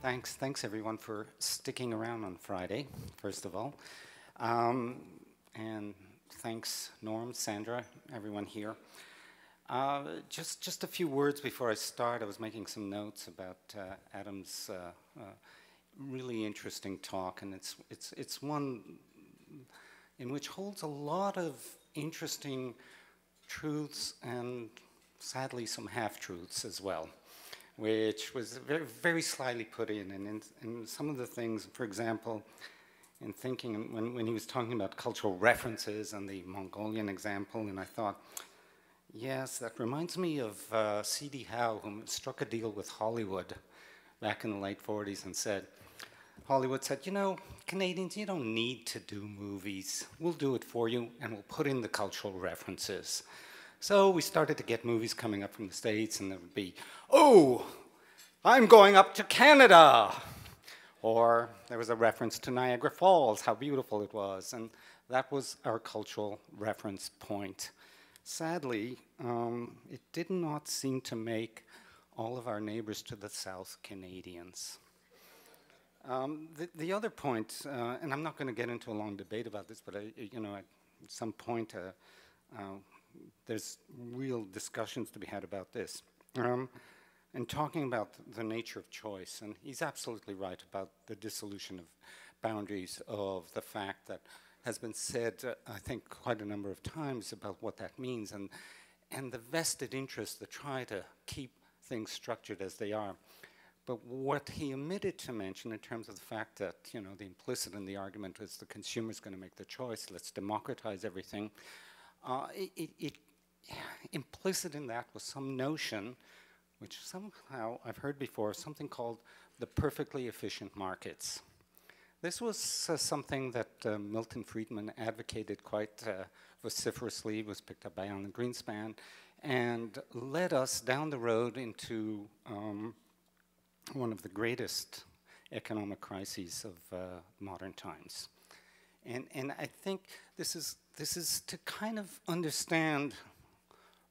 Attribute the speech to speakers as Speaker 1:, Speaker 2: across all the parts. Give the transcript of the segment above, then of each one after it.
Speaker 1: Thanks everyone for sticking around on Friday, first of all. And thanks Norm, Sandra, everyone here. Just a few words before I start. I was making some notes about Adam's really interesting talk, and it's one in which holds a lot of interesting truths and sadly some half-truths as well, which was very, very slyly put in. And in some of the things, for example, in thinking, when he was talking about cultural references and the Mongolian example, and I thought, yes, that reminds me of C.D. Howe, who struck a deal with Hollywood back in the late 40s and said, Hollywood said, you know, Canadians, you don't need to do movies. We'll do it for you, and we'll put in the cultural references. So we started to get movies coming up from the States, and there would be, oh, I'm going up to Canada. Or there was a reference to Niagara Falls, how beautiful it was. And that was our cultural reference point. Sadly, it did not seem to make all of our neighbors to the south Canadians. The other point, and I'm not going to get into a long debate about this, but at some point there's real discussions to be had about this. And talking about the nature of choice, and he's absolutely right about the dissolution of boundaries, of the fact that has been said, I think, quite a number of times about what that means, and the vested interest to try to keep things structured as they are. But what he omitted to mention in terms of the fact that, you know, the implicit in the argument is the consumer's going to make the choice, let's democratize everything. Implicit in that was some notion, which somehow I've heard before, something called the perfectly efficient markets. This was something that Milton Friedman advocated quite vociferously, was picked up by Alan Greenspan, and led us down the road into one of the greatest economic crises of modern times. And I think this is to kind of understand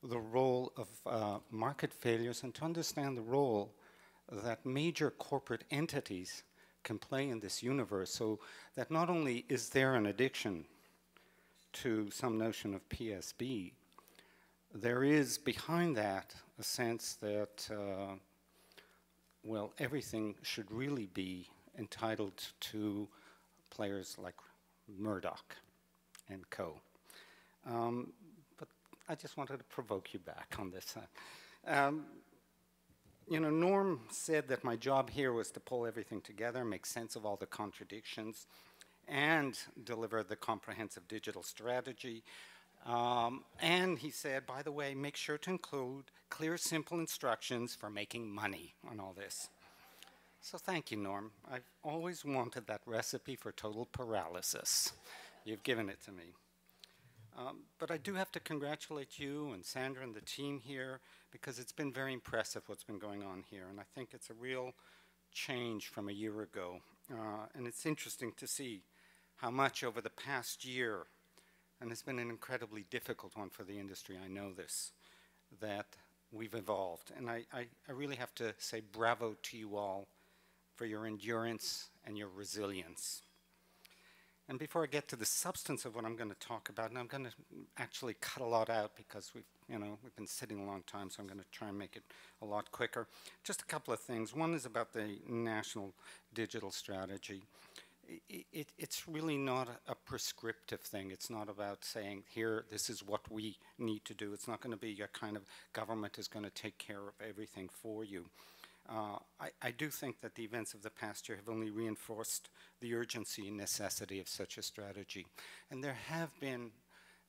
Speaker 1: the role of market failures and to understand the role that major corporate entities can play in this universe, so that not only is there an addiction to some notion of PSB, there is behind that a sense that well, everything should really be entitled to players like Murdoch and co. But I just wanted to provoke you back on this. You know, Norm said that my job here was to pull everything together, make sense of all the contradictions, and deliver the comprehensive digital strategy. And he said, by the way, make sure to include clear, simple instructions for making money on all this. So thank you, Norm. I've always wanted that recipe for total paralysis. You've given it to me. But I do have to congratulate you and Sandra and the team here, because it's been very impressive what's been going on here. And I think it's a real change from a year ago. And it's interesting to see how much over the past year, and it's been an incredibly difficult one for the industry, I know this, that we've evolved. And I really have to say bravo to you all for your endurance and your resilience. And before I get to the substance of what I'm going to talk about, and I'm going to actually cut a lot out because we've been sitting a long time, so I'm going to try and make it a lot quicker. Just a couple of things. One is about the national digital strategy. It's really not a prescriptive thing. It's not about saying, here, this is what we need to do. It's not going to be a kind of government is going to take care of everything for you. I do think that the events of the past year have only reinforced the urgency and necessity of such a strategy. And there have been,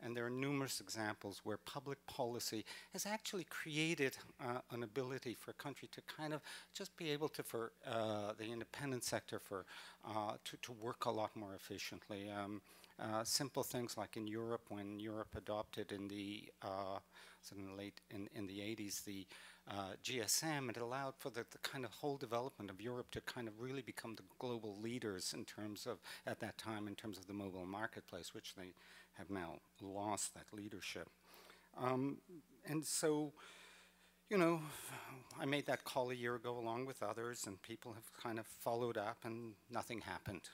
Speaker 1: and there are numerous examples where public policy has actually created an ability for a country to kind of just be able to, for the independent sector, to work a lot more efficiently. Simple things like in Europe, when Europe adopted in the in the 80s the GSM, it allowed for the kind of whole development of Europe to kind of really become the global leaders in terms of, at that time, in terms of the mobile marketplace, which they have now lost that leadership. And so You know, I made that call a year ago along with others, and people have kind of followed up, and nothing happened.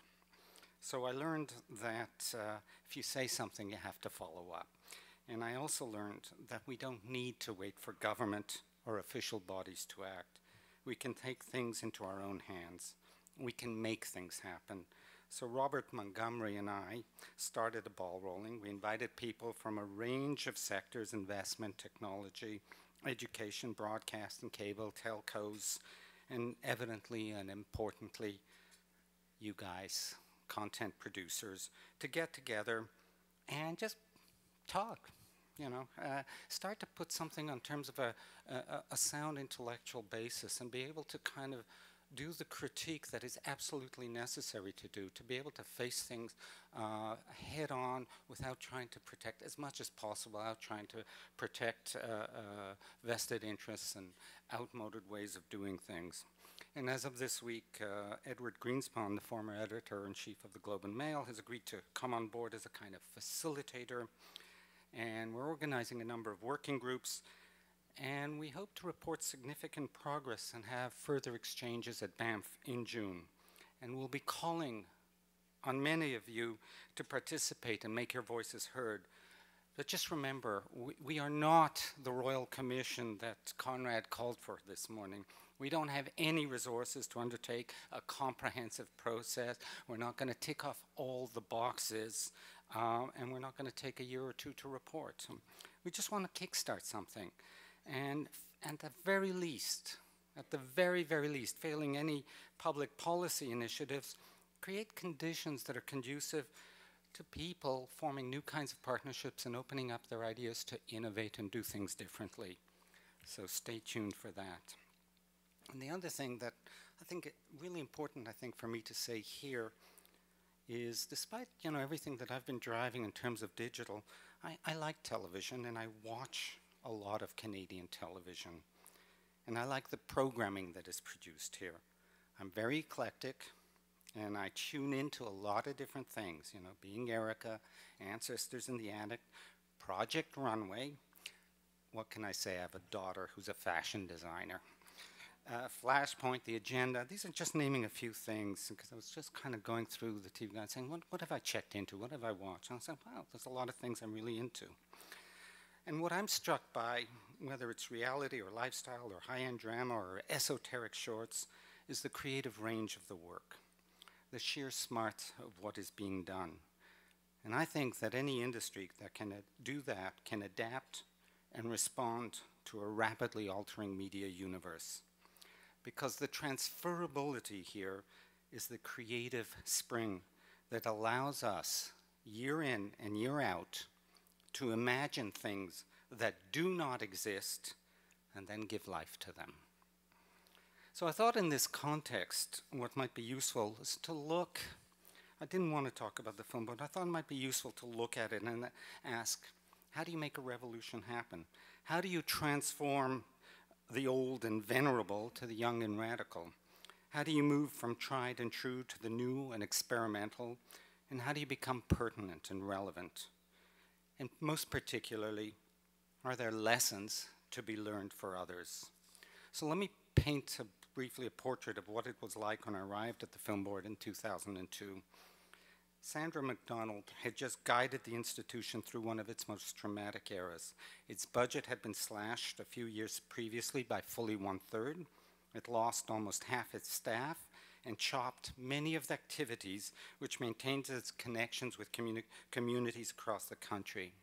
Speaker 1: So I learned that if you say something, you have to follow up. And I also learned that we don't need to wait for government or official bodies to act. We can take things into our own hands. We can make things happen. So Robert Montgomery and I started the ball rolling. We invited people from a range of sectors: investment, technology, education, broadcast and cable, telcos, and evidently and importantly, you guys, content producers, to get together and just talk. Start to put something on terms of a sound intellectual basis and be able to kind of do the critique that is absolutely necessary to do, to be able to face things head on without trying to protect, as much as possible, without trying to protect vested interests and outmoded ways of doing things. And as of this week, Edward Greenspan, the former editor-in-chief of the Globe and Mail, has agreed to come on board as a kind of facilitator. And we're organizing a number of working groups, and we hope to report significant progress and have further exchanges at Banff in June. And we'll be calling on many of you to participate and make your voices heard. But just remember, we are not the Royal Commission that Conrad called for this morning. We don't have any resources to undertake a comprehensive process. We're not going to tick off all the boxes, and we're not going to take a year or two to report. We just want to kickstart something. And at the very least, failing any public policy initiatives, create conditions that are conducive to people forming new kinds of partnerships and opening up their ideas to innovate and do things differently. So stay tuned for that. And the other thing that I think really important, I think, for me to say here is, despite everything that I've been driving in terms of digital, I like television and I watch a lot of Canadian television. And I like the programming that is produced here. I'm very eclectic, and I tune into a lot of different things, Being Erica, Ancestors in the Attic, Project Runway. What can I say? I have a daughter who's a fashion designer. Flashpoint, The Agenda. These are just naming a few things, because I was just kind of going through the TV guide saying, what have I checked into? What have I watched? And I said, wow, there's a lot of things I'm really into. And what I'm struck by, whether it's reality or lifestyle or high-end drama or esoteric shorts, is the creative range of the work, the sheer smarts of what is being done. And I think that any industry that can do that can adapt and respond to a rapidly altering media universe. Because the transferability here is the creative spring that allows us, year in and year out, to imagine things that do not exist and then give life to them. So I thought in this context, what might be useful is to look. I didn't want to talk about the film, but I thought it might be useful to look at it and ask, how do you make a revolution happen? How do you transform the old and venerable to the young and radical? How do you move from tried and true to the new and experimental? And how do you become pertinent and relevant? And most particularly, are there lessons to be learned for others? So let me paint briefly a portrait of what it was like when I arrived at the Film Board in 2002. Sandra MacDonald had just guided the institution through one of its most traumatic eras. Its budget had been slashed a few years previously by fully 1/3. It lost almost half its staff and chopped many of the activities which maintained its connections with communities across the country.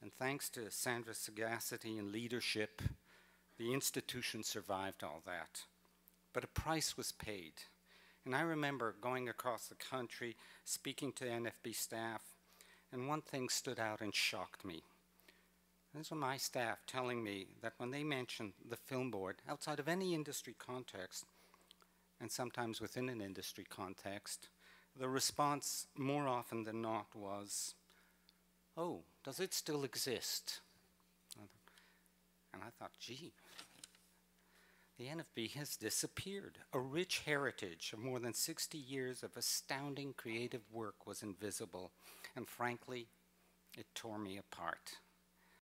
Speaker 1: And thanks to Sandra's sagacity and leadership, the institution survived all that. But a price was paid. And I remember going across the country, speaking to NFB staff, and one thing stood out and shocked me. These were my staff telling me that when they mentioned the Film Board, outside of any industry context, and sometimes within an industry context, the response more often than not was, oh, does it still exist? And I thought, gee, the NFB has disappeared. A rich heritage of more than 60 years of astounding creative work was invisible, and frankly, it tore me apart.